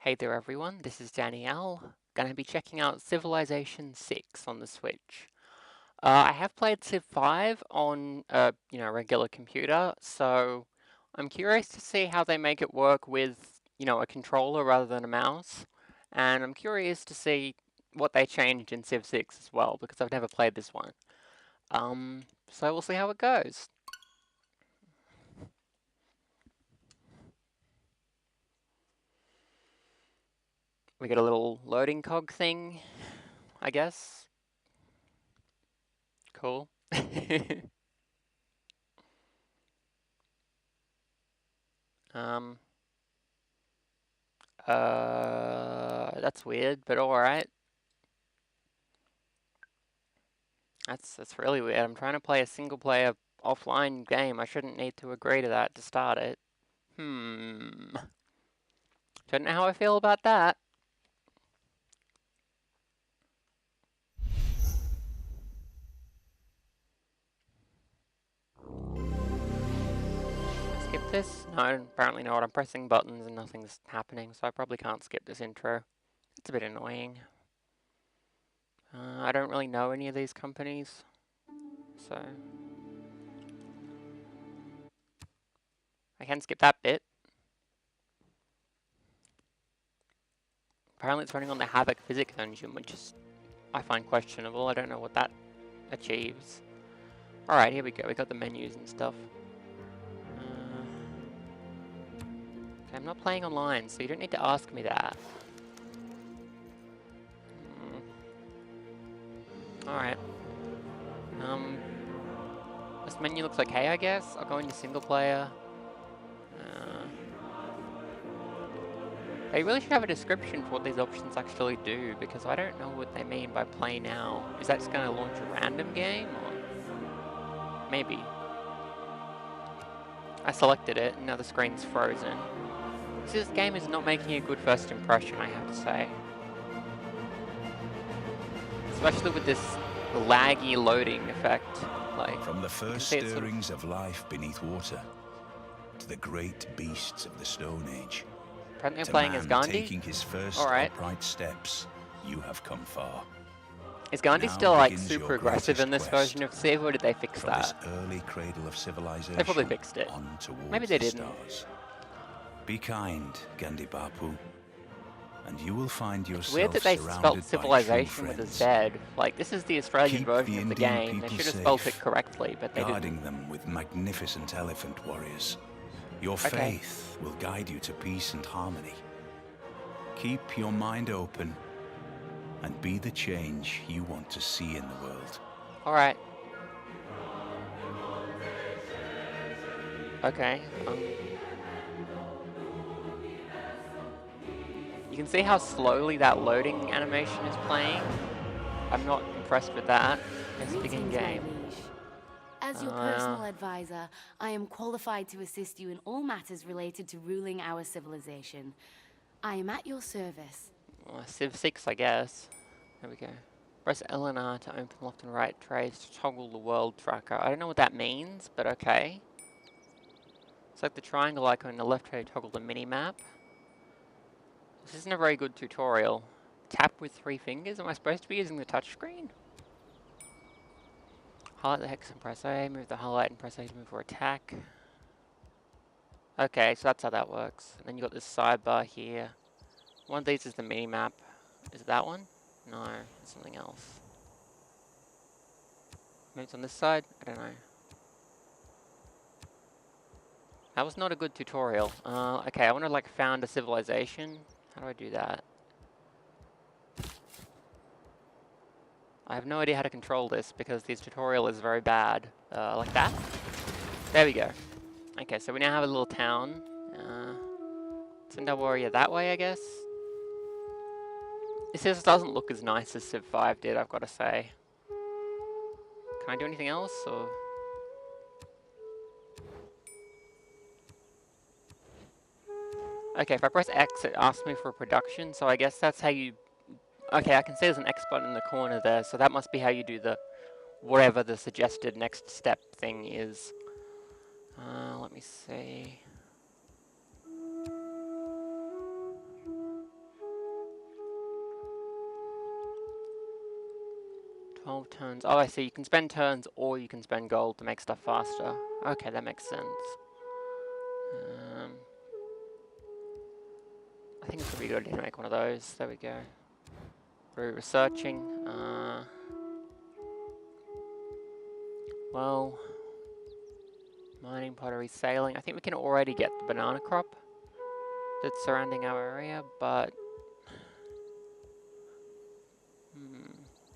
Hey there everyone, this is Danielle. Gonna be checking out Civilization 6 on the Switch. I have played Civ 5 on a regular computer, so I'm curious to see how they make it work with, a controller rather than a mouse. And I'm curious to see what they changed in Civ 6 as well, because I've never played this one. So we'll see how it goes. We got a little loading cog thing, I guess. Cool. Um, that's weird, but alright. That's really weird. I'm trying to play a single player offline game. I shouldn't need to agree to that to start it. Don't know how I feel about that. Skip this? No, apparently not. I'm pressing buttons and nothing's happening, so I probably can't skip this intro. It's a bit annoying. I don't really know any of these companies, so I can skip that bit. Apparently it's running on the Havoc Physics engine, which is, I find questionable. I don't know what that achieves. Alright, here we go. We got the menus and stuff. Okay, I'm not playing online, so you don't need to ask me that. Alright. This menu looks okay, I guess. I'll go into single player. They really should have a description for what these options actually do, because I don't know what they mean by play now. Is that just going to launch a random game? Or maybe. I selected it, and now the screen's frozen. So this game is not making a good first impression, I have to say. Especially with this laggy loading effect. Like, from the first stirrings of life beneath water to the great beasts of the Stone Age, apparently I'm to playing man as Gandhi. taking his first upright steps, you have come far. Is Gandhi Now still like begins super your aggressive in this greatest version of Civ, or did they fix from that? this early cradle of civilization They probably fixed it. on towards Maybe they the didn't. stars. Be kind, Gandhi Bapu, and you will find yourself It's weird that they spelt surrounded civilization by with a friends. Z. Like, this is the Australian Keep version the of the Indian game. They people should have spelt it safe, correctly, but they guarding didn't. them with magnificent elephant warriors. Your Okay. faith will guide you to peace and harmony. Keep your mind open and be the change you want to see in the world. Alright. Okay. You can see how slowly that loading animation is playing. I'm not impressed with that. Let's begin game. As your personal advisor, I am qualified to assist you in all matters related to ruling our civilization. I am at your service. Well, Civ 6, I guess. There we go. Press L and R to open left and right trays to toggle the world tracker. I don't know what that means, but okay. It's like the triangle icon in the left tray to toggle the mini-map. This isn't a very good tutorial. Tap with 3 fingers? Am I supposed to be using the touchscreen? Highlight the hex and press A, move the highlight and press A to move for attack. Okay, so that's how that works. And then you got this sidebar here. One of these is the mini-map. Is it that one? No, it's something else. Maybe it's on this side? I don't know. That was not a good tutorial. Okay, I want to like found a civilization. How do I do that? I have no idea how to control this because this tutorial is very bad. Like that? There we go. Okay, so we now have a little town. Send our warrior that way, I guess. This just doesn't look as nice as Civ 5 did, I've got to say. Can I do anything else, or...? Okay, if I press X, it asks me for a production, so I guess that's how you... Okay, I can see there's an X button in the corner there, so that must be how you do the... whatever the suggested next step thing is. Let me see... 12 turns. Oh, I see. You can spend turns or you can spend gold to make stuff faster. Okay, that makes sense. I think it's going to be good to make one of those. There we go. Researching. Well, mining, pottery, sailing. I think we can already get the banana crop that's surrounding our area, but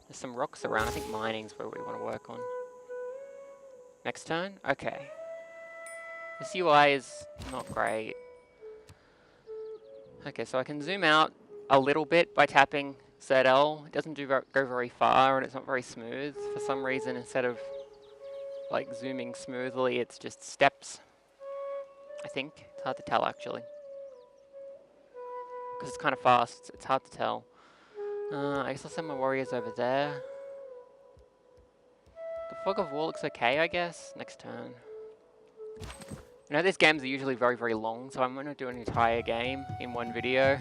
there's some rocks around. I think mining's where we want to work on. Next turn? Okay. This UI is not great. Okay, so I can zoom out a little bit by tapping ZL. It doesn't go very far and it's not very smooth. For some reason, instead of like zooming smoothly, it's just steps. I think. It's hard to tell actually. Because it's kind of fast, it's hard to tell. I guess I'll send my warriors over there. The Fog of War looks okay, I guess. Next turn. I know these games are usually very, very long, so I'm going to do an entire game in one video.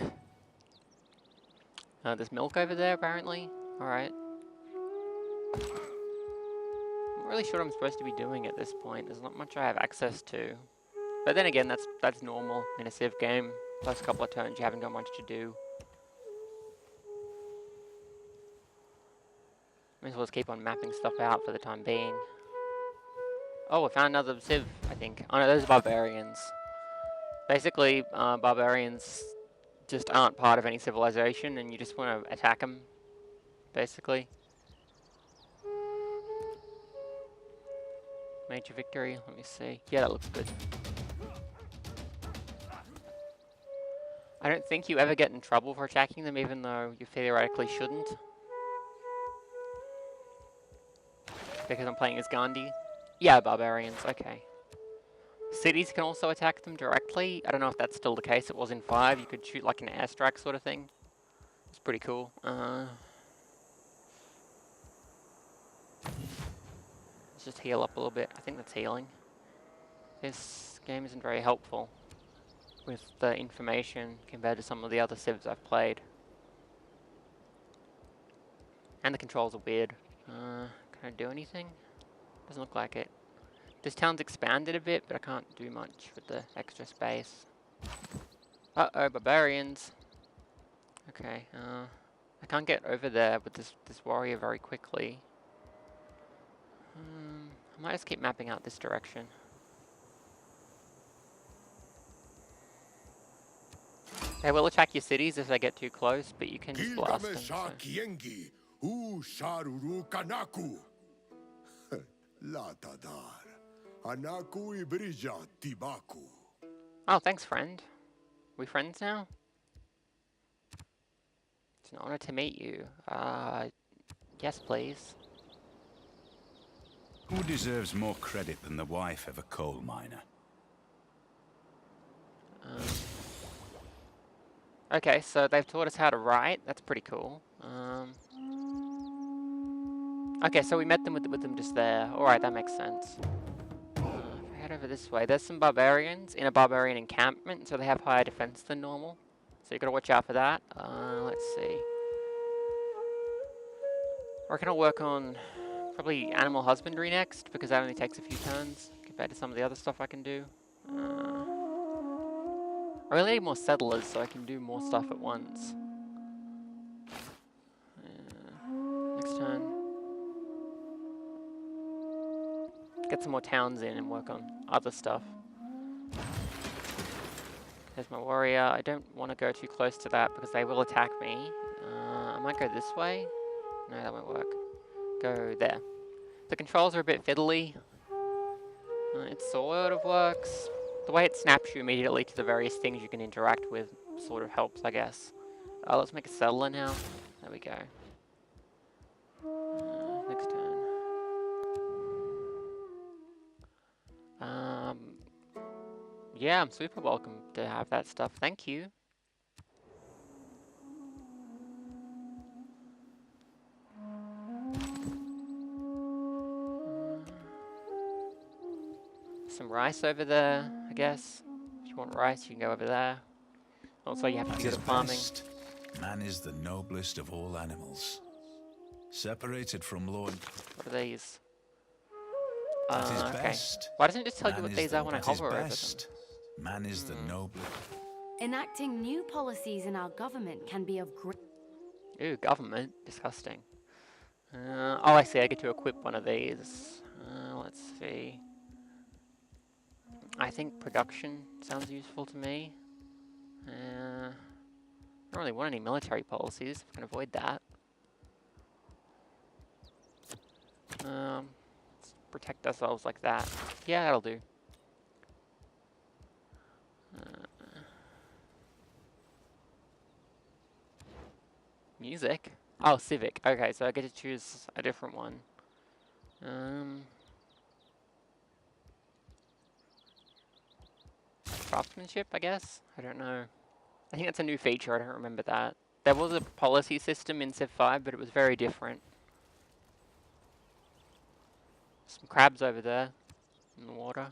There's milk over there, apparently. Alright. I'm not really sure what I'm supposed to be doing at this point. There's not much I have access to. But then again, that's normal in a Civ game. First couple of turns, you haven't got much to do. Might as well just keep on mapping stuff out for the time being. Oh, I found another Civ, I think. Oh no, those are barbarians. Basically, barbarians just aren't part of any civilization and you just want to attack them, basically. Major victory, let me see. Yeah, that looks good. I don't think you ever get in trouble for attacking them, even though you theoretically shouldn't. Because I'm playing as Gandhi. Yeah, barbarians, okay. Cities can also attack them directly. I don't know if that's still the case. It was in 5. You could shoot like an airstrike sort of thing. It's pretty cool. Let's just heal up a little bit. I think that's healing. This game isn't very helpful with the information compared to some of the other Civs I've played. And the controls are weird. Can I do anything? Doesn't look like it. This town's expanded a bit, but I can't do much with the extra space. Uh-oh, barbarians. Okay, I can't get over there with this warrior very quickly. I might just keep mapping out this direction. They will attack your cities if they get too close, but you can just blast them. So. Oh, thanks, friend. We friends now? It's an honor to meet you. Yes, please. Who deserves more credit than the wife of a coal miner? Okay, so they've taught us how to write. That's pretty cool. Okay, so we met them with them just there. Alright, that makes sense. If I head over this way, there's some barbarians in a barbarian encampment, so they have higher defense than normal. So you gotta watch out for that. Let's see. I reckon I'll work on probably animal husbandry next, because that only takes a few turns compared to some of the other stuff I can do. I really need more settlers so I can do more stuff at once. Next turn. Get some more towns in and work on other stuff. There's my warrior. I don't want to go too close to that because they will attack me. I might go this way. No, that won't work. Go there. The controls are a bit fiddly. It sort of works. The way it snaps you immediately to the various things you can interact with sort of helps, I guess. Let's make a settler now. There we go. Next turn. Yeah, I'm super welcome to have that stuff. Thank you. Some rice over there, I guess. If you want rice, you can go over there. Also, you have to be good at farming. Man is the noblest of all animals. Separated from Lord. What are these? That is Okay. best. Why doesn't it just tell you Man what is these the- are when I that is hover over them? best. Man is the noble. Enacting new policies in our government can be of great... Ooh, government. Disgusting. Oh, I see. I get to equip one of these. Let's see. I think production sounds useful to me. I don't really want any military policies, if I can avoid that. Let's protect ourselves like that. Yeah, that'll do. Music? Oh, civic. Okay, so I get to choose a different one. Craftsmanship, I guess? I don't know. I think that's a new feature, I don't remember that. There was a policy system in Civ 5, but it was very different. Some crabs over there in the water.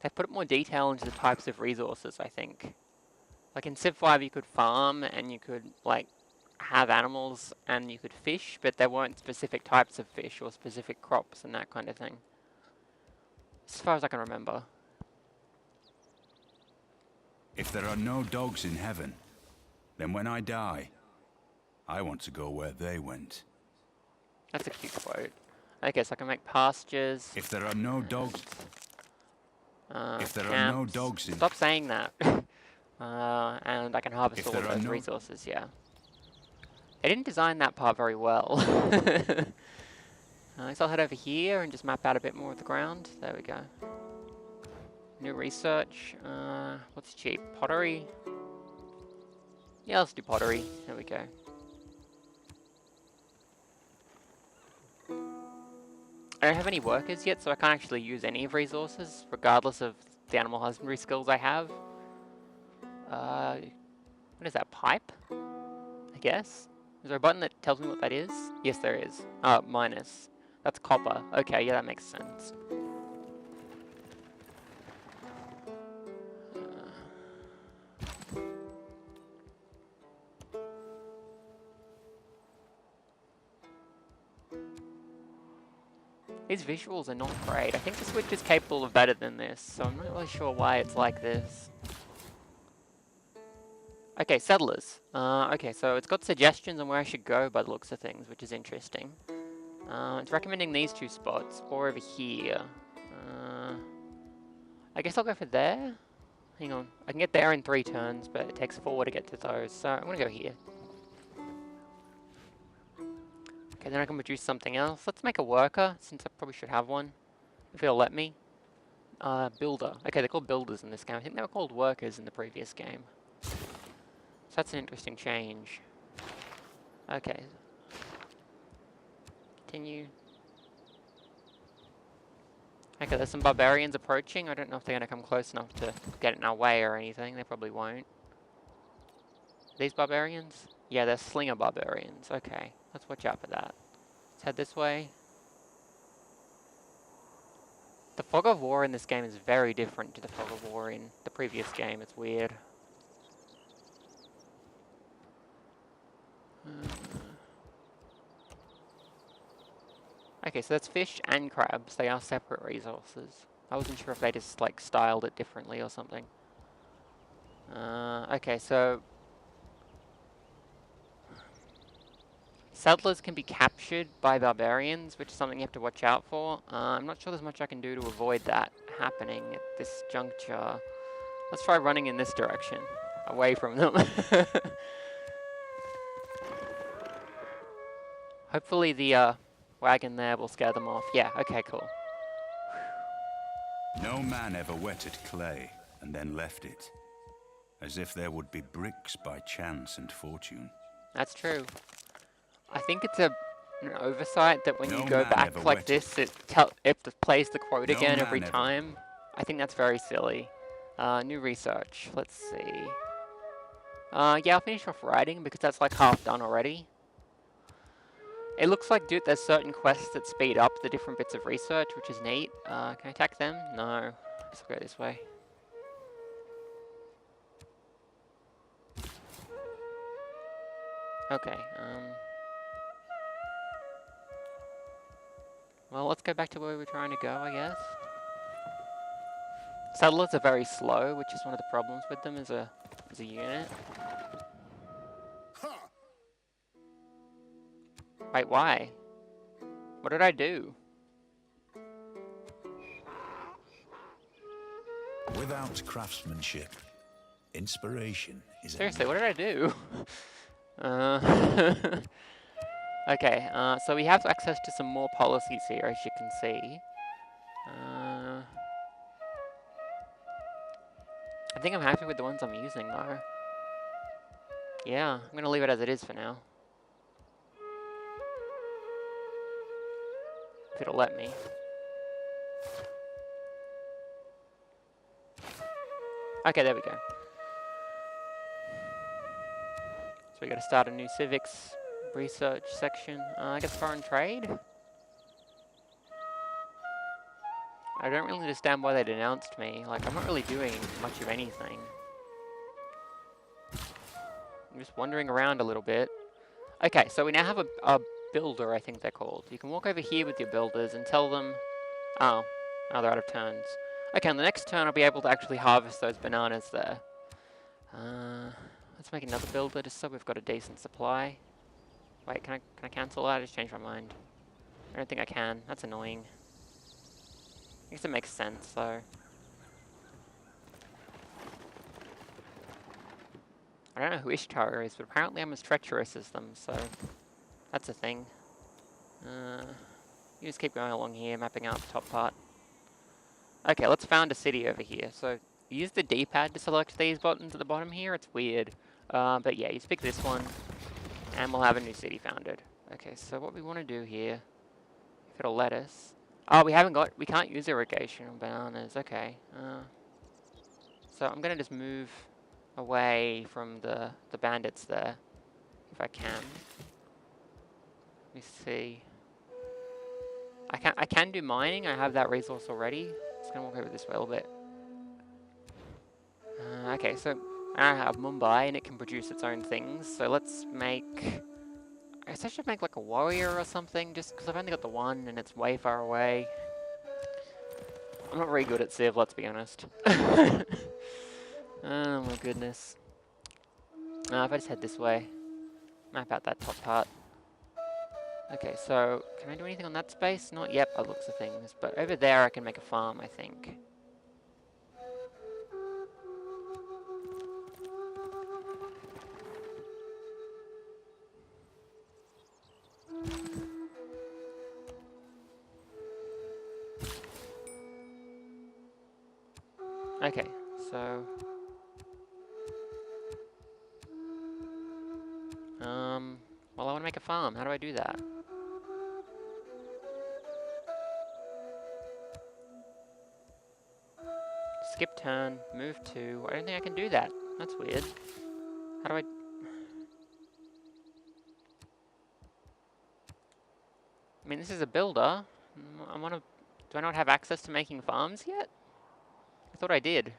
They put more detail into the types of resources, I think. Like in Civ 5 you could farm and you could like have animals and you could fish, but there weren't specific types of fish or specific crops and that kind of thing. As far as I can remember. If there are no dogs in heaven, then when I die, I want to go where they went. That's a cute quote. I guess I can make pastures. If there are no dogs, if there are no camps. dogs in... Stop saying that. And I can harvest If all there of are those no- resources, yeah. They didn't design that part very well. I guess I'll head over here and just map out a bit more of the ground. There we go. New research. What's cheap? Pottery? Yeah, let's do pottery. There we go. I don't have any workers yet, so I can't actually use any of resources, regardless of the animal husbandry skills I have. What is that, pipe? I guess? Is there a button that tells me what that is? Yes, there is. Minus. That's copper. Okay, yeah, that makes sense. These visuals are not great. I think the Switch is capable of better than this, so I'm not really sure why it's like this. Okay, settlers. Okay, so it's got suggestions on where I should go by the looks of things, which is interesting. It's recommending these two spots, or over here. I guess I'll go for there. Hang on. I can get there in 3 turns, but it takes 4 to get to those, so I'm gonna go here. Okay, then I can produce something else. Let's make a worker, since I probably should have one. If it'll let me. Builder. Okay, they're called builders in this game. I think they were called workers in the previous game. So that's an interesting change. Okay. Continue. Okay, there's some barbarians approaching. I don't know if they're going to come close enough to get in our way or anything. They probably won't. These barbarians? Yeah, they're slinger barbarians. Okay, let's watch out for that. Let's head this way. The fog of war in this game is very different to the fog of war in the previous game. It's weird. Okay, so that's fish and crabs. They are separate resources. I wasn't sure if they just like styled it differently or something. Okay, so settlers can be captured by barbarians, which is something you have to watch out for. I'm not sure there's much I can do to avoid that happening at this juncture. Let's try running in this direction, away from them. Hopefully the wagon there will scare them off. Yeah, okay, cool. No man ever wetted clay and then left it, as if there would be bricks by chance and fortune. That's true. I think it's an oversight that when No you go man back ever like wetted. this, it plays the quote No again every man ever. time. I think that's very silly. New research. Let's see. Yeah, I'll finish off writing because that's like half done already. It looks like, dude, there's certain quests that speed up the different bits of research, which is neat. Can I attack them? No. Let's go this way. Okay, Well, let's go back to where we were trying to go, I guess. Settlers are very slow, which is one of the problems with them as a unit. Wait, why? What did I do? Without craftsmanship, inspiration is Seriously, what did I do? uh, okay, so we have access to some more policies here, as you can see. I think I'm happy with the ones I'm using, though. Yeah, I'm gonna leave it as it is for now. If it'll let me. Okay, there we go. So we gotta start a new civics research section. I guess foreign trade? I don't really understand why they denounced me. Like, I'm not really doing much of anything. I'm just wandering around a little bit. Okay, so we now have a builder, I think they're called. You can walk over here with your builders and tell them... Oh, they're out of turns. Okay, on the next turn I'll be able to actually harvest those bananas there. Let's make another builder just so we've got a decent supply. Wait, can I cancel that? I just changed my mind. I don't think I can. That's annoying. I guess it makes sense, though. I don't know who Ishtar is, but apparently I'm as treacherous as them, so that's a thing. You just keep going along here, mapping out the top part. Okay, let's found a city over here. So use the D-pad to select these buttons at the bottom here. It's weird. But yeah, you just pick this one, and we'll have a new city founded. Okay, so what we want to do here, if it'll let us... Oh, we can't use irrigation on bananas. Okay. So I'm going to just move away from the bandits there, if I can. Let me see. I can do mining. I have that resource already. Just gonna walk over this way a little bit. Okay, so I have Mumbai and it can produce its own things. So let's make... I guess I should make like a warrior or something, just because I've only got the one and it's way far away. I'm not very good at Civ, let's be honest. Oh my goodness. If I just head this way, map out that top part. Okay, so can I do anything on that space? Not yet by the looks of things, but over there I can make a farm, I think. Okay, so... well, I want to make a farm. How do I do that? Skip turn, move to... I don't think I can do that. That's weird. How do I... I mean, this is a builder. Do I not have access to making farms yet? I thought I did.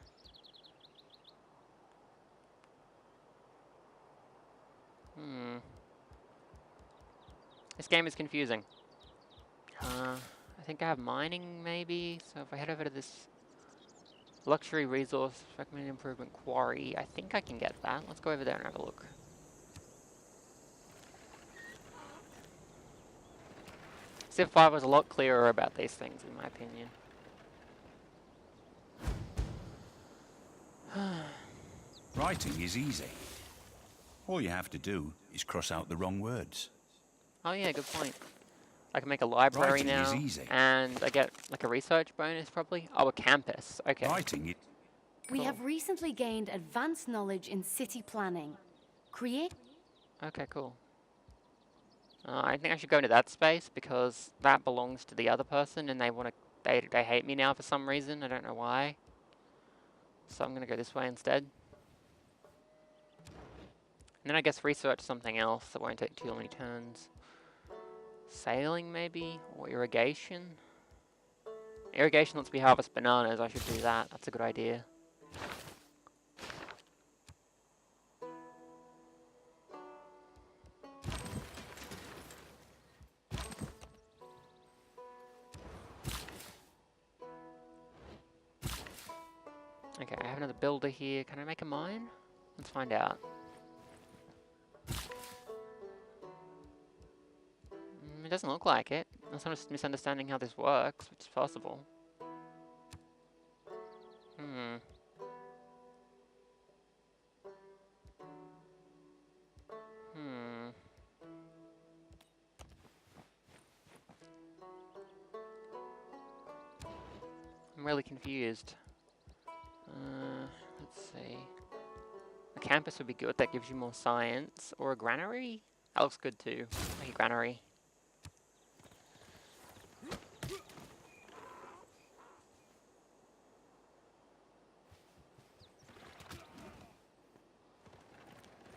This game is confusing. I think I have mining, maybe? So if I head over to this luxury resource, recommended improvement quarry, I think I can get that. Let's go over there and have a look. Civ 5 was a lot clearer about these things, in my opinion. Writing is easy. All you have to do is cross out the wrong words. Oh yeah, good point. I can make a library Writing now, is easy. and I get like a research bonus probably. Oh, a campus. Okay. Writing it. We Cool. have recently gained advanced knowledge in city planning. Create... Okay, cool. I think I should go into that space because that belongs to the other person, and they hate me now for some reason. I don't know why. So I'm gonna go this way instead. And then I guess research something else that won't take too many turns. Sailing, maybe? Or irrigation? Irrigation lets me harvest bananas. I should do that. That's a good idea. Okay, I have another builder here. Can I make a mine? Let's find out. It doesn't look like it. Unless I'm just misunderstanding how this works, which is possible. Hmm. Hmm. I'm really confused. Let's see. A campus would be good. That gives you more science. Or a granary? That looks good too. Make a granary.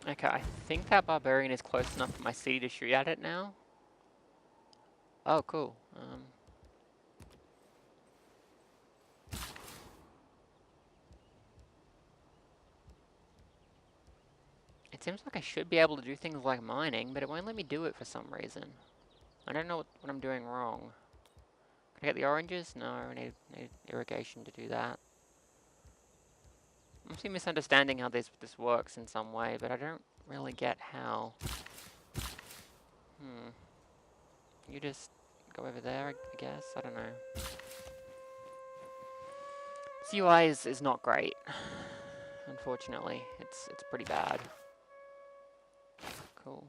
Okay, I think that barbarian is close enough for my city to shoot at it now. Oh, cool. It seems like I should be able to do things like mining, but it won't let me do it for some reason. I don't know what I'm doing wrong. Can I get the oranges? No, I need irrigation to do that. I'm actually misunderstanding how this works in some way, but I don't really get how. You just go over there, I guess? I don't know. This UI is not great. Unfortunately, it's pretty bad. Cool.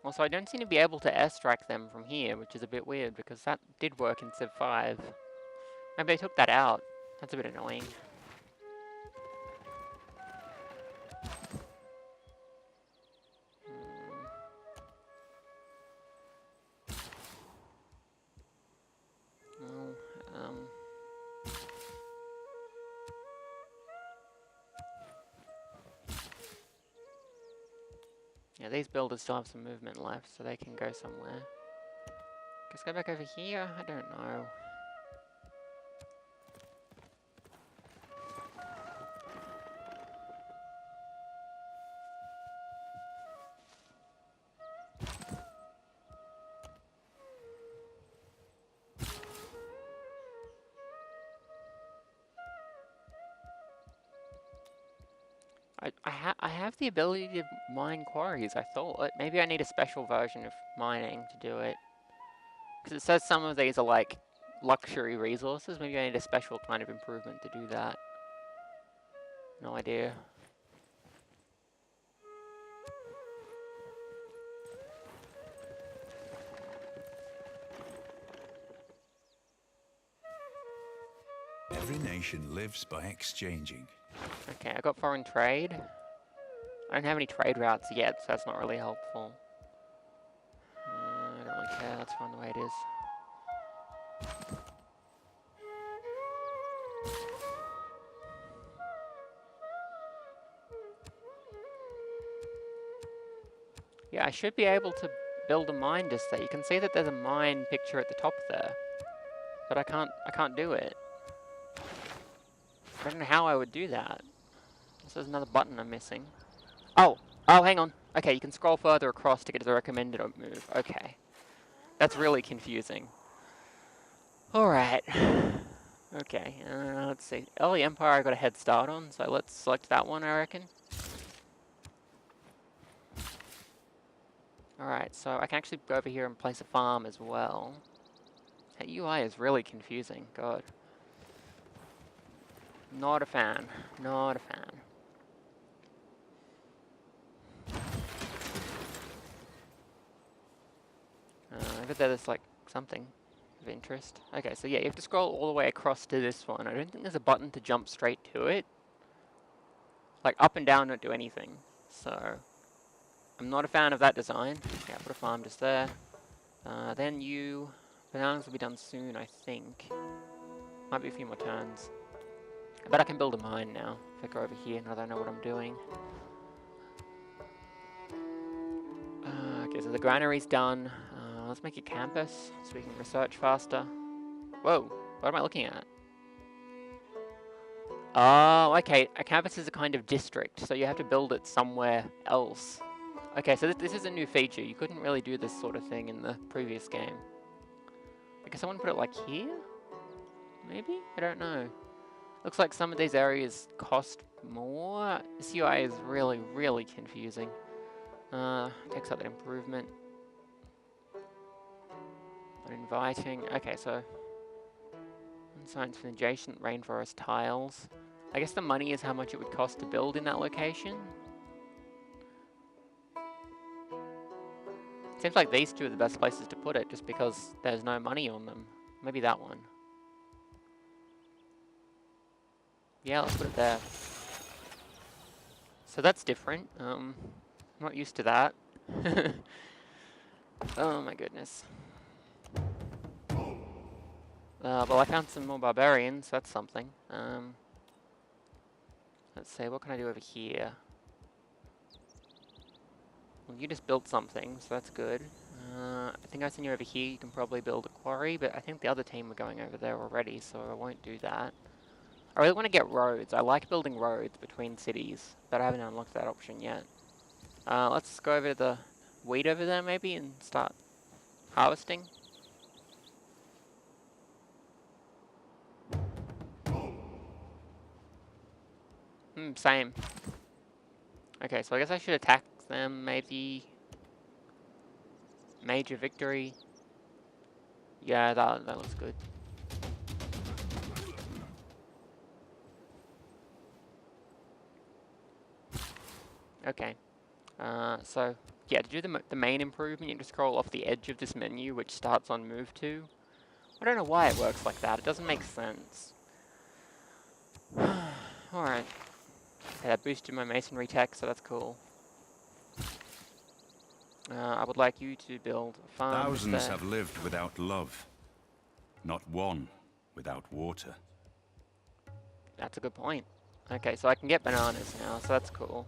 Also, I don't seem to be able to airstrike them from here, which is a bit weird, because that did work in Civ 5. Maybe they took that out. That's a bit annoying. Yeah, these builders still have some movement left, so they can go somewhere. Let's go back over here? I don't know. I have the ability to mine quarries, I thought. Maybe I need a special version of mining to do it. Because it says some of these are like luxury resources. Maybe I need a special kind of improvement to do that. No idea. Every nation lives by exchanging. Okay, I got foreign trade. I don't have any trade routes yet, so that's not really helpful. I don't really care, that's fine the way it is. Yeah, I should be able to build a mine just there. You can see that there's a mine picture at the top there. But I can't do it. I don't know how I would do that. So there's another button I'm missing. Oh, hang on. Okay, you can scroll further across to get to the recommended move. Okay. That's really confusing. Alright. Okay, let's see. Early Empire I got a head start on, so let's select that one, I reckon. Alright, so I can actually go over here and place a farm as well. That UI is really confusing, God. Not a fan. Not a fan. I bet there's like something of interest. Okay, so yeah, you have to scroll all the way across to this one. I don't think there's a button to jump straight to it. Like up and down don't do anything. So I'm not a fan of that design. Yeah, put a farm just there. Then bananas will be done soon, I think. Might be a few more turns. I bet I can build a mine now. If I go over here now that I know what I'm doing. Okay, so the granary's done. Let's make a campus so we can research faster. Whoa, what am I looking at? Oh, okay. A campus is a kind of district, so you have to build it somewhere else. Okay, so this is a new feature. You couldn't really do this sort of thing in the previous game. I guess someone put it like here? Maybe? I don't know. Looks like some of these areas cost more. This UI is really, really confusing. Takes out that improvement. Uninviting. Okay, so signs for adjacent rainforest tiles. I guess the money is how much it would cost to build in that location. Seems like these two are the best places to put it just because there's no money on them. Maybe that one. Yeah, let's put it there. So that's different. I'm not used to that. Oh my goodness. Well, I found some more barbarians, so that's something. Let's see, what can I do over here? Well, you just built something, so that's good. I think I sent you over here, you can probably build a quarry, but I think the other team were going over there already, so I won't do that. I really want to get roads. I like building roads between cities, but I haven't unlocked that option yet. Let's go over to the wheat over there maybe and start harvesting. Same. Okay, so I guess I should attack them, maybe. Major victory. Yeah, that looks good. Okay. So, yeah, to do the main improvement, you just scroll off the edge of this menu, which starts on move to. I don't know why it works like that. It doesn't make sense. Alright. Okay, that boosted my masonry tech, so that's cool. I would like you to build a farm. Thousands have lived without love. Not one without water. That's a good point. Okay, so I can get bananas now, so that's cool.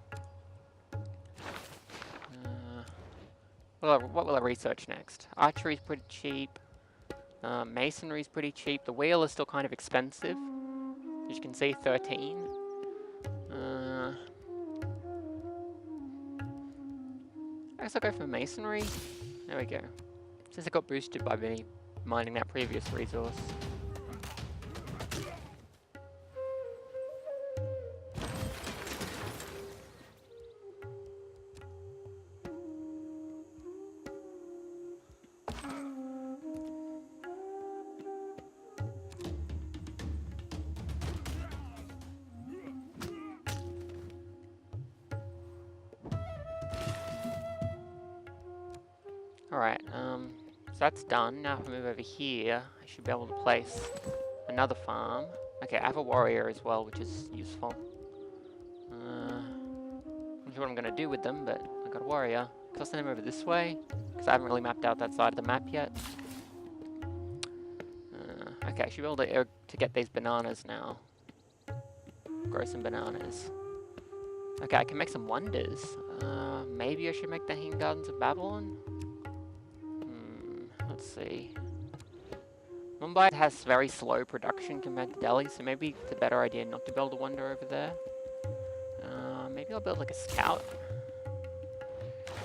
What will I research next? Archery's pretty cheap. Masonry's pretty cheap. The wheel is still kind of expensive. As you can see, 13. I guess I'll go for masonry. There we go. Since it got boosted by me mining that previous resource. Alright, so that's done. Now if I move over here, I should be able to place another farm. Okay, I have a warrior as well, which is useful. I'm not sure what I'm going to do with them, but I got a warrior. Can I send him over this way? Because I haven't really mapped out that side of the map yet. Okay, I should be able to get these bananas now. Grow some bananas. Okay, I can make some wonders. Maybe I should make the Hanging Gardens of Babylon? Let's see. Mumbai has very slow production compared to Delhi, so maybe it's a better idea not to build a wonder over there. Maybe I'll build like a scout.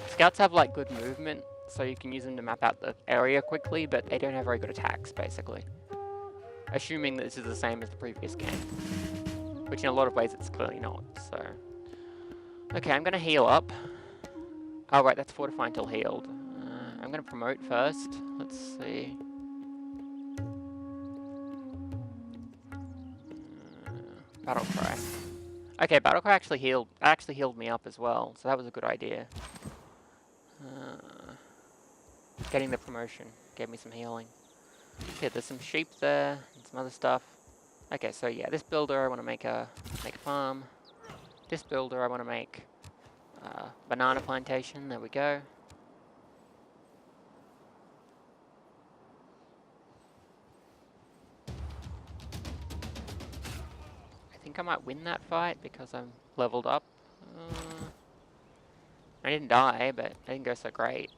Scouts have like good movement, so you can use them to map out the area quickly, but they don't have very good attacks, basically. Assuming that this is the same as the previous game. Which in a lot of ways it's clearly not, so... Okay, I'm gonna heal up. Oh right, that's fortify until healed. I'm gonna promote first. Let's see. Battlecry. Okay, Battlecry actually healed me up as well, so that was a good idea. Getting the promotion gave me some healing. Okay, there's some sheep there and some other stuff. Okay, so yeah, this builder I want to make a farm. This builder I want to make banana plantation. There we go. I think I might win that fight because I'm leveled up. I didn't die, but I didn't go so great.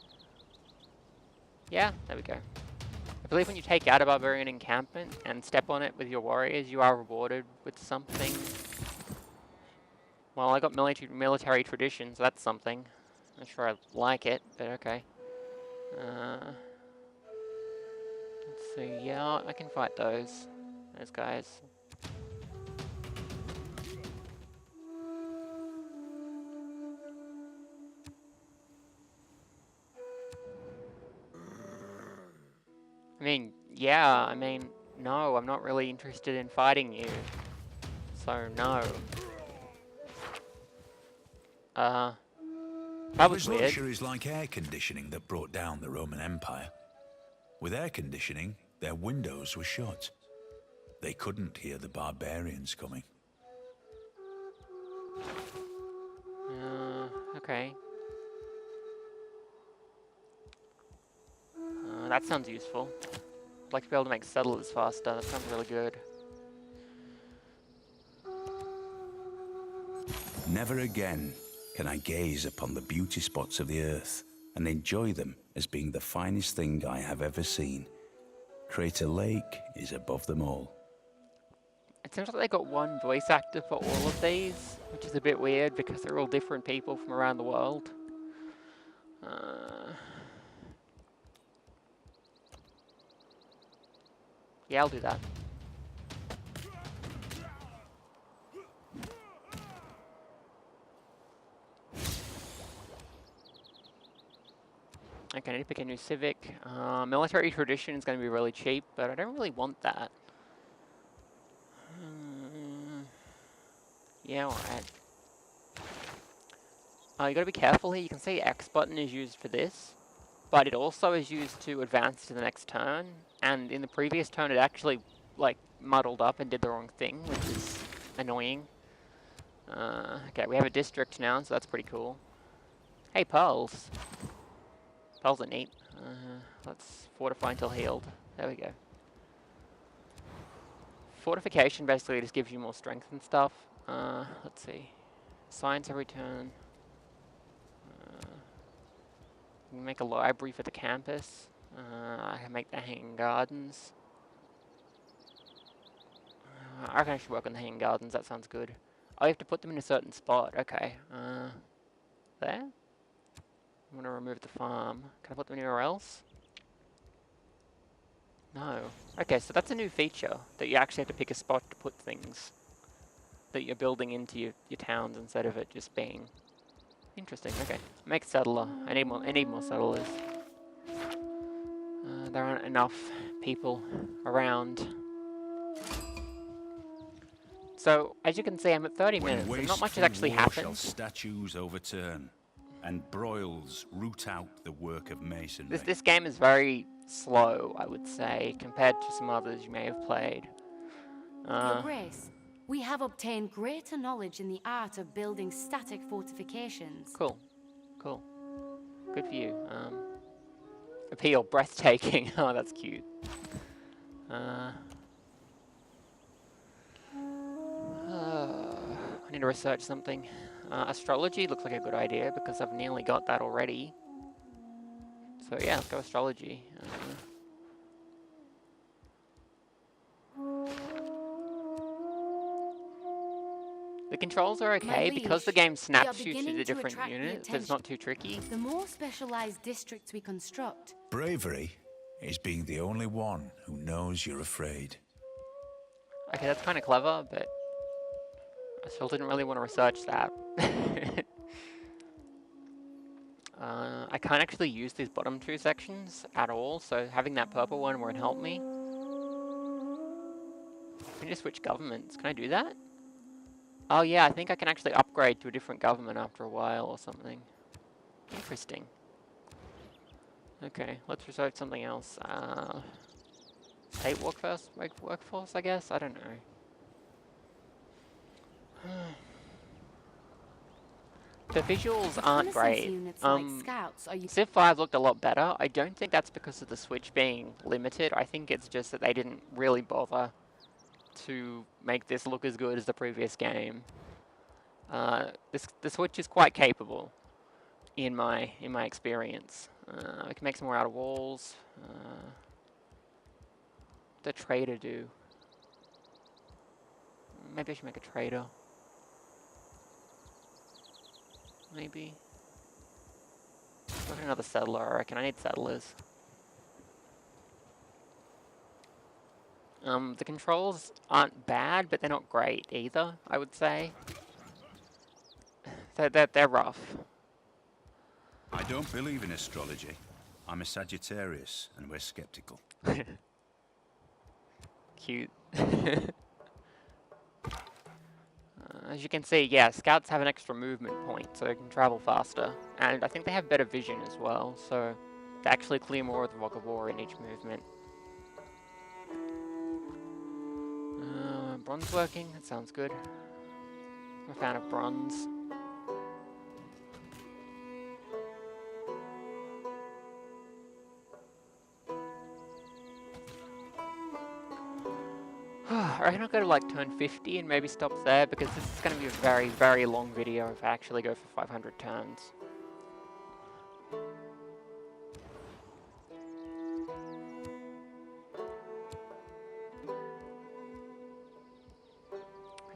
Yeah, there we go. I believe when you take out a barbarian encampment and step on it with your warriors, you are rewarded with something. Well, I got military tradition, so that's something. Not sure I like it, but okay. Let's see. Yeah, I can fight those guys. I mean, yeah, I mean, no, I'm not really interested in fighting you. So, no. That was weird. Russia is like air conditioning that brought down the Roman Empire. With air conditioning, their windows were shut. They couldn't hear the barbarians coming. Okay. That sounds useful. I'd like to be able to make settlers faster. That sounds really good. Never again can I gaze upon the beauty spots of the earth and enjoy them as being the finest thing I have ever seen. Crater Lake is above them all. It seems like they got one voice actor for all of these, which is a bit weird because they're all different people from around the world. Yeah, I'll do that. Okay, I need to pick a new civic. Military tradition is going to be really cheap, but I don't really want that. Yeah, alright. You gotta be careful here. You can see X button is used for this, but it also is used to advance to the next turn. And in the previous turn, it actually, like, muddled up and did the wrong thing, which is annoying. Okay, we have a district now, so that's pretty cool. Hey, pearls. Pearls are neat. Let's fortify until healed. There we go. Fortification basically just gives you more strength and stuff. Let's see. Science every turn. You can make a library for the campus. I can make the hanging gardens. I reckon I should work on the hanging gardens. That sounds good. Oh, you have to put them in a certain spot. Okay. There? I'm going to remove the farm. Can I put them anywhere else? No. Okay, so that's a new feature, that you actually have to pick a spot to put things that you're building into your towns instead of it just being... Interesting, okay. Make settler. I need more settlers. There aren't enough people around. So, as you can see, I'm at 30 minutes, and not much has actually happened. Statues overturn, and broils root out the work of masonry. This game is very slow, I would say, compared to some others you may have played. Your Grace, we have obtained greater knowledge in the art of building static fortifications. Cool. Cool. Good for you. Appeal, breathtaking. Oh, that's cute. I need to research something. Astrology looks like a good idea because I've nearly got that already. So yeah, let's go astrology. The controls are okay because the game snaps you to the different units, so it's not too tricky. The more specialized districts we construct. Bravery is being the only one who knows you're afraid. Okay, that's kind of clever, but I still didn't really want to research that. I can't actually use these bottom two sections at all, so having that purple one won't help me. Can you just switch governments? Can I do that? Oh yeah, I think I can actually upgrade to a different government after a while or something. Interesting. Okay, let's research something else. State workforce, I guess? I don't know. The visuals aren't great. Civ 5 looked a lot better. I don't think that's because of the Switch being limited. I think it's just that they didn't really bother to make this look as good as the previous game. The Switch is quite capable, in my experience. I can make some more outer walls. The trader do. Maybe I should make a trader. Maybe. Not another settler, I reckon. I need settlers. The controls aren't bad, but they're not great either, I would say. They're rough. I don't believe in astrology. I'm a Sagittarius, and we're skeptical. Cute. As you can see, yeah, scouts have an extra movement point, so they can travel faster. And I think they have better vision as well, so they actually clear more of the Fog of War in each movement. Bronze working, that sounds good. I'm a fan of bronze. I reckon I'll go to like turn 50 and maybe stop there, because this is going to be a very, very long video if I actually go for 500 turns.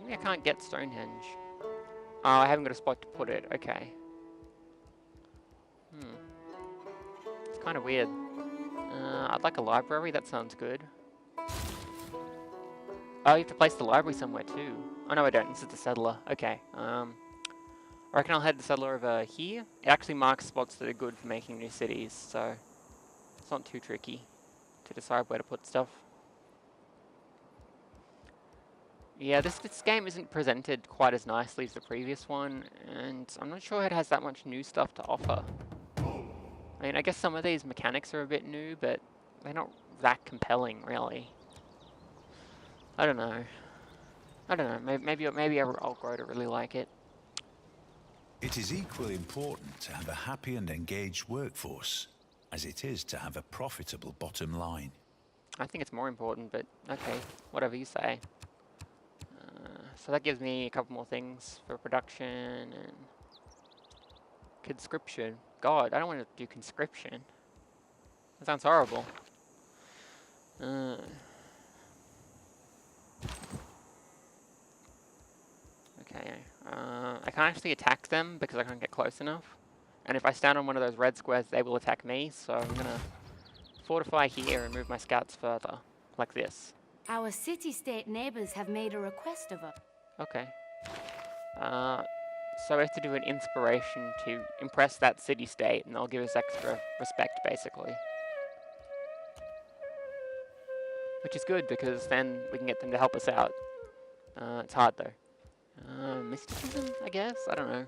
Maybe I can't get Stonehenge. Oh, I haven't got a spot to put it. Okay. It's kind of weird. I'd like a library. That sounds good. Oh, you have to place the library somewhere too. Oh no, I don't. This is the settler. Okay. I reckon I'll head the settler over here. It actually marks spots that are good for making new cities, so it's not too tricky to decide where to put stuff. Yeah, this game isn't presented quite as nicely as the previous one, and I'm not sure it has that much new stuff to offer. I mean, I guess some of these mechanics are a bit new, but they're not that compelling, really. I don't know. Maybe I'll grow to really like it. It is equally important to have a happy and engaged workforce as it is to have a profitable bottom line. I think it's more important, but okay, whatever you say. So that gives me a couple more things for production and conscription. God, I don't want to do conscription. That sounds horrible. Okay, I can't actually attack them because I can't get close enough. And if I stand on one of those red squares, they will attack me, so I'm gonna fortify here and move my scouts further, like this. Our city-state neighbors have made a request of us. Okay. So we have to do an inspiration to impress that city-state, and they'll give us extra respect, basically. Which is good, because then we can get them to help us out. It's hard, though. Mysticism, I guess? I don't know.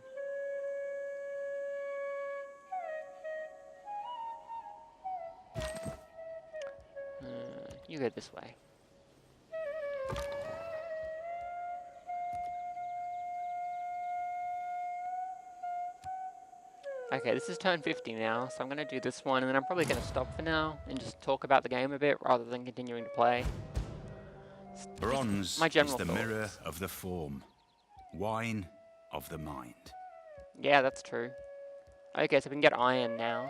You go this way. Okay, this is turn 50 now, so I'm going to do this one, and then I'm probably going to stop for now and just talk about the game a bit rather than continuing to play. Bronze My general is the thoughts. mirror of the form, wine of the mind. Yeah, that's true. Okay, so we can get iron now.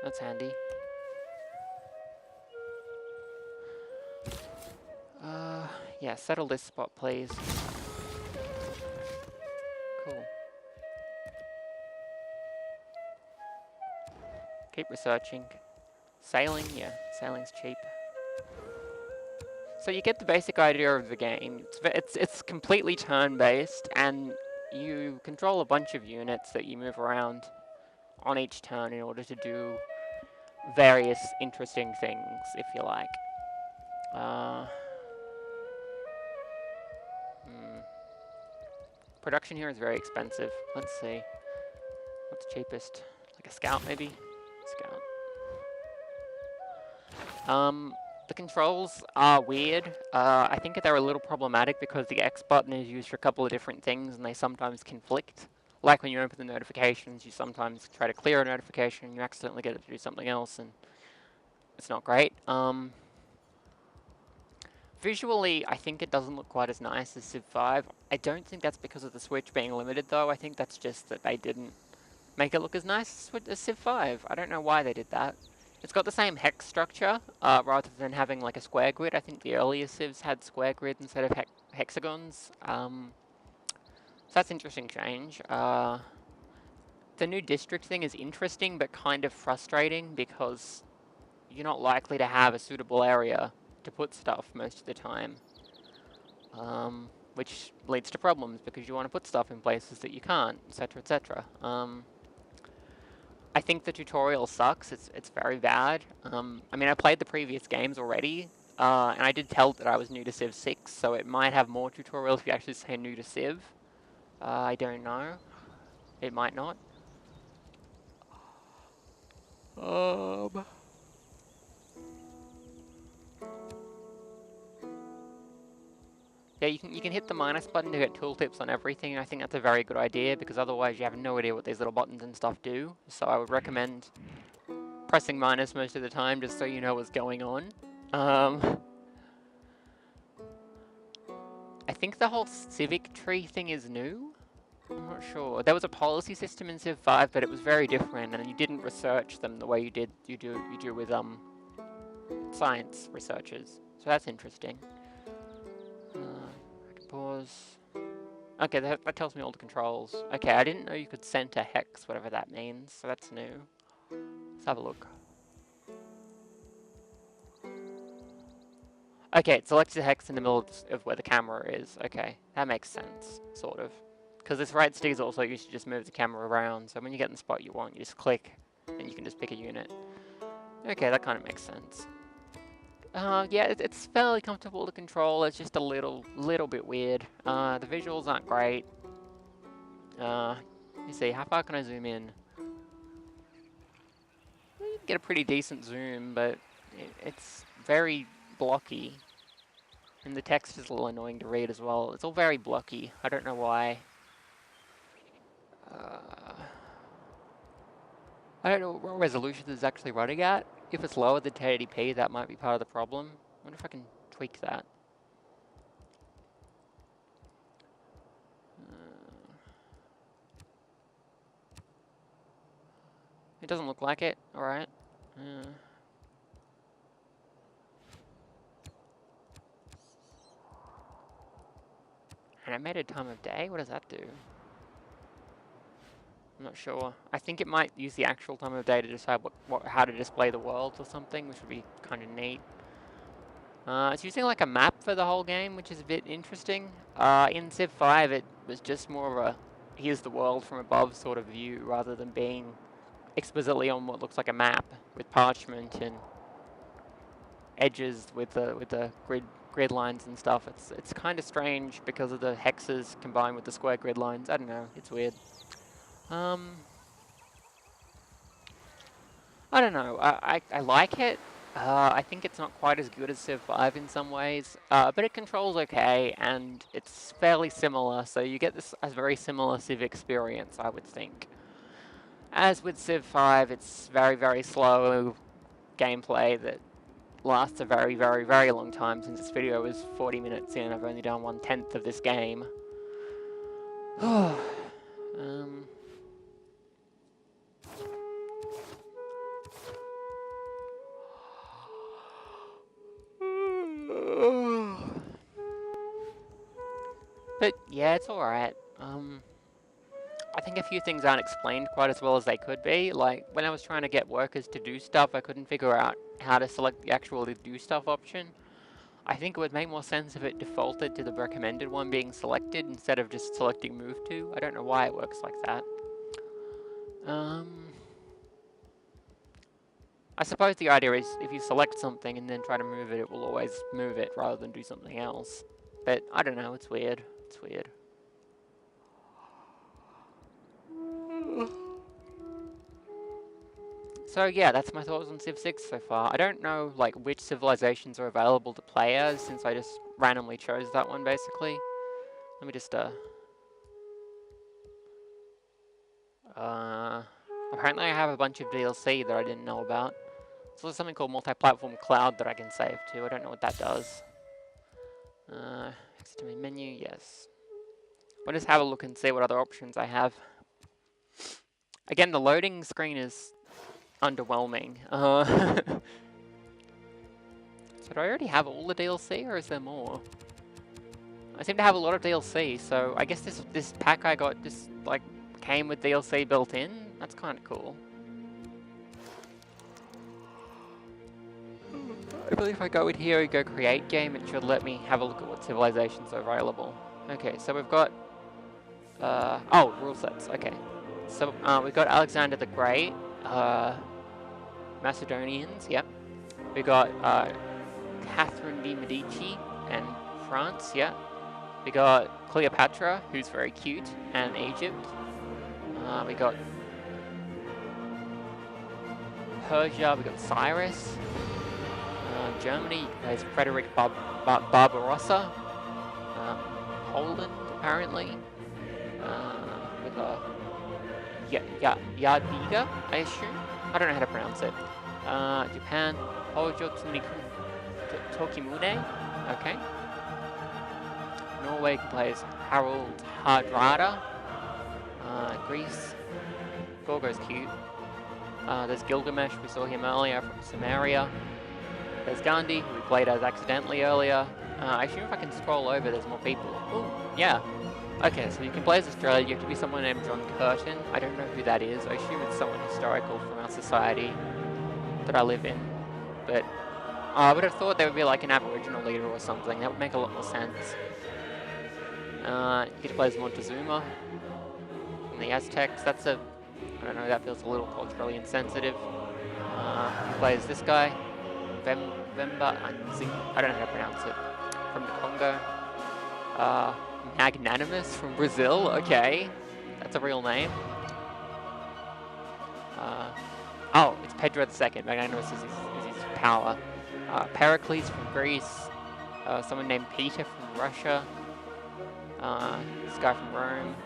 That's handy. Yeah, settle this spot, please. Cool. Keep researching. Sailing, yeah, sailing's cheap. So you get the basic idea of the game. It's completely turn-based, and you control a bunch of units that you move around on each turn in order to do various interesting things, if you like. Production here is very expensive. Let's see. What's cheapest? Like a scout, maybe? Scout. The controls are weird. I think they're a little problematic because the X button is used for a couple of different things and they sometimes conflict. Like when you open the notifications, you sometimes try to clear a notification and you accidentally get it to do something else, and it's not great. Visually, I think it doesn't look quite as nice as Civ 5. I don't think that's because of the Switch being limited, though. I think that's just that they didn't make it look as nice as Civ 5. I don't know why they did that. It's got the same hex structure, rather than having like a square grid. I think the earlier Civs had square grid instead of hexagons. So that's an interesting change. The new district thing is interesting, but kind of frustrating because you're not likely to have a suitable area to put stuff most of the time. Which leads to problems because you want to put stuff in places that you can't, etc., etc. I think the tutorial sucks. It's very bad. I mean, I played the previous games already, and I did tell that I was new to Civ 6, so it might have more tutorials if you actually say new to Civ. I don't know. It might not. Yeah, you can hit the minus button to get tooltips on everything. I think that's a very good idea because otherwise you have no idea what these little buttons and stuff do. So I would recommend pressing minus most of the time just so you know what's going on. I think the whole civic tree thing is new. I'm not sure. There was a policy system in Civ 5, but it was very different, and you didn't research them the way you do with science researchers. So that's interesting. I can pause. Okay, that tells me all the controls. Okay, I didn't know you could center hex, whatever that means. So that's new. Let's have a look. Okay, it selects the hex in the middle of where the camera is. Okay, that makes sense, sort of. Because this right stick is also used to just move the camera around, so when you get in the spot you want, you just click, and you can just pick a unit. Okay, that kind of makes sense. Yeah, it's fairly comfortable to control, it's just a little bit weird. The visuals aren't great. Let me see, how far can I zoom in? You can get a pretty decent zoom, but it's very blocky. And the text is a little annoying to read as well. It's all very blocky. I don't know why. I don't know what resolution this is actually running at. If it's lower than 1080p, that might be part of the problem. I wonder if I can tweak that. It doesn't look like it. Alright. Animated time of day? What does that do? I'm not sure. I think it might use the actual time of day to decide how to display the world or something, which would be kind of neat. It's using like a map for the whole game, which is a bit interesting. In Civ 5, it was just more of a here's the world from above sort of view, rather than being explicitly on what looks like a map with parchment and edges with the grid lines and stuff. It's kind of strange because of the hexes combined with the square grid lines. I don't know. It's weird. I don't know. I like it. I think it's not quite as good as Civ 5 in some ways, but it controls okay, and it's fairly similar, so you get this a very similar Civ experience, I would think. As with Civ 5, it's very, very slow gameplay that lasts a very, very, very long time. Since this video is 40 minutes in, I've only done 1/10 of this game. But yeah, it's alright. I think a few things aren't explained quite as well as they could be. Like, when I was trying to get workers to do stuff, I couldn't figure out how to select the actual do stuff option. I think it would make more sense if it defaulted to the recommended one being selected instead of just selecting move to. I don't know why it works like that. I suppose the idea is if you select something and then try to move it, it will always move it rather than do something else. But I don't know, it's weird. It's weird. So yeah, that's my thoughts on Civ 6 so far. I don't know like which civilizations are available to play as, since I just randomly chose that one basically. Let me just apparently I have a bunch of DLC that I didn't know about. So there's something called multi-platform cloud that I can save to. I don't know what that does. Exit to main menu, yes. We'll just have a look and see what other options I have. Again, the loading screen is underwhelming. So do I already have all the DLC, or is there more? I seem to have a lot of DLC, so I guess this pack I got just like came with DLC built in, That's kind of cool. I believe if I go in here and go create game, it should let me have a look at what civilizations are available. Okay, so we've got... oh, rule sets, okay. So we've got Alexander the Great, Macedonians, yep. We got Catherine de Medici and France, yeah. We got Cleopatra, who's very cute, and Egypt. We got Persia, we got Cyrus. Germany, there's Frederick Barbarossa. Poland, apparently. With Jadwiga, I assume? I don't know how to pronounce it. Japan, Hojo Tokimune, okay. Norway plays Harald Hardrada. Greece, Gorgo's cute. There's Gilgamesh, we saw him earlier from Sumeria. There's Gandhi, who we played as accidentally earlier. I assume if I can scroll over, there's more people. Oh, yeah. Okay, so you can play as Australia. You have to be someone named John Curtin. I don't know who that is. I assume it's someone historical from our society that I live in. But I would have thought there would be like an Aboriginal leader or something. That would make a lot more sense. You get to play as Montezuma from the Aztecs. That's a... I don't know, that feels a little culturally insensitive. You play as this guy. Vemba Anzi, I don't know how to pronounce it, from the Congo. Magnanimous from Brazil, okay, that's a real name. Oh, it's Pedro II, Magnanimous is his power. Pericles from Greece, someone named Peter from Russia, this guy from Rome,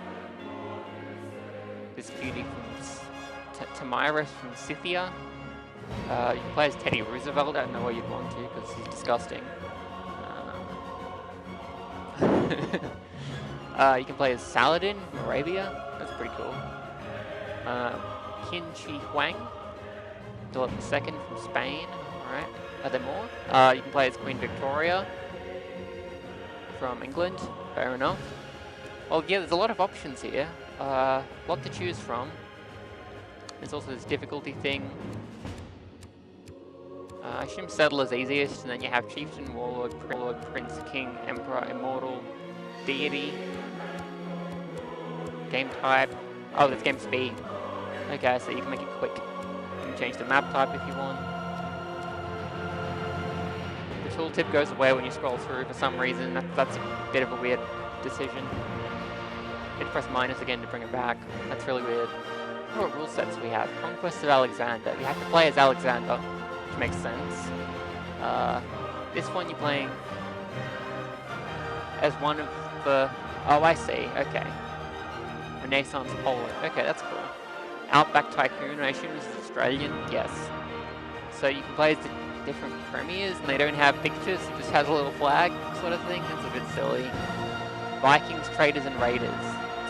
this beauty from Tamiris from Scythia. You can play as Teddy Roosevelt. I don't know why you'd want to, because he's disgusting. You can play as Saladin from Arabia. That's pretty cool. Qin Shi Huang, Philip II from Spain. Alright. Are there more? You can play as Queen Victoria from England. Fair enough. Well, yeah, there's a lot of options here. A lot to choose from. There's also this difficulty thing. I assume Settler's easiest, and then you have Chieftain, Warlord, Prince, King, Emperor, Immortal, Deity. Game type. Oh, that's game speed. Okay, so you can make it quick. You can change the map type if you want. The tooltip goes away when you scroll through for some reason. That's a bit of a weird decision. You have to press minus again to bring it back. That's really weird. What rule sets we have? Conquest of Alexander. You have to play as Alexander. Which makes sense. This one you're playing as one of the... Oh, I see. Okay. Renaissance Poland. Okay, that's cool. Outback Tycoon, I assume this is Australian. Yes. So you can play as the different premiers, and they don't have pictures. It just has a little flag sort of thing. It's a bit silly. Vikings, Traders, and Raiders.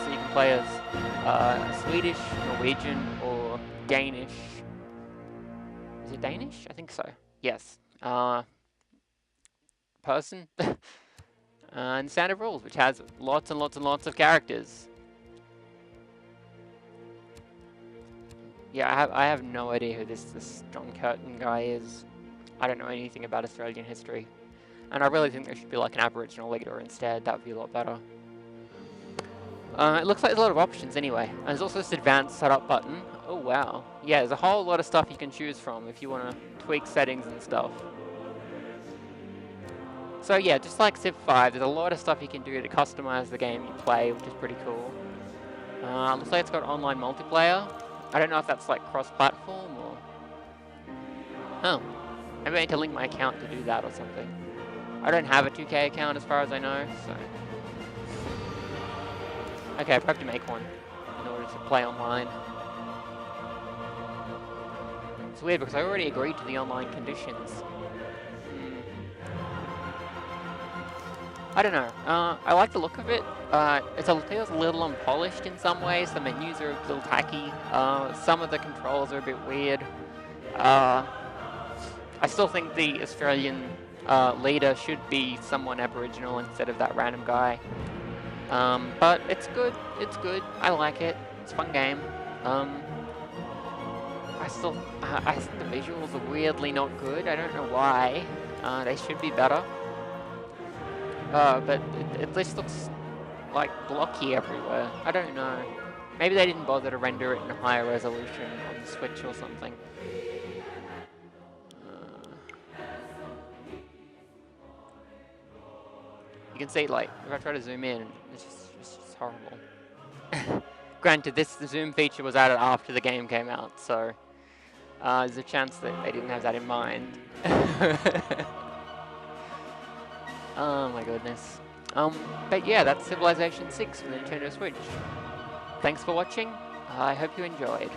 So you can play as Swedish, Norwegian, or Danish. Is it Danish? I think so. Yes. Person. And Standard Rules, which has lots and lots and lots of characters. Yeah, I have no idea who this John Curtin guy is. I don't know anything about Australian history. And I really think there should be like an Aboriginal leader instead. That would be a lot better. It looks like there's a lot of options anyway. And there's also this advanced setup button. Oh wow. Yeah, there's a whole lot of stuff you can choose from if you want to tweak settings and stuff. So yeah, just like Civ 5, there's a lot of stuff you can do to customize the game you play, which is pretty cool. Looks like it's got online multiplayer. I don't know if that's like cross-platform or... Oh. Maybe I need to link my account to do that or something. I don't have a 2K account as far as I know, so... Okay, I have to make one in order to play online. It's weird because I already agreed to the online conditions. I don't know. I like the look of it. It feels a little unpolished in some ways. The menus are a little tacky. Some of the controls are a bit weird. I still think the Australian leader should be someone Aboriginal instead of that random guy. But it's good. It's good. I like it. It's a fun game. I think the visuals are weirdly not good. I don't know why. They should be better. But it just looks like blocky everywhere. I don't know. Maybe they didn't bother to render it in higher resolution on the Switch or something. You can see, like, if I try to zoom in, it's just horrible. Granted, the zoom feature was added after the game came out, so there's a chance that they didn't have that in mind. Oh my goodness. But yeah, that's Civilization 6 for the Nintendo Switch. Thanks for watching. I hope you enjoyed.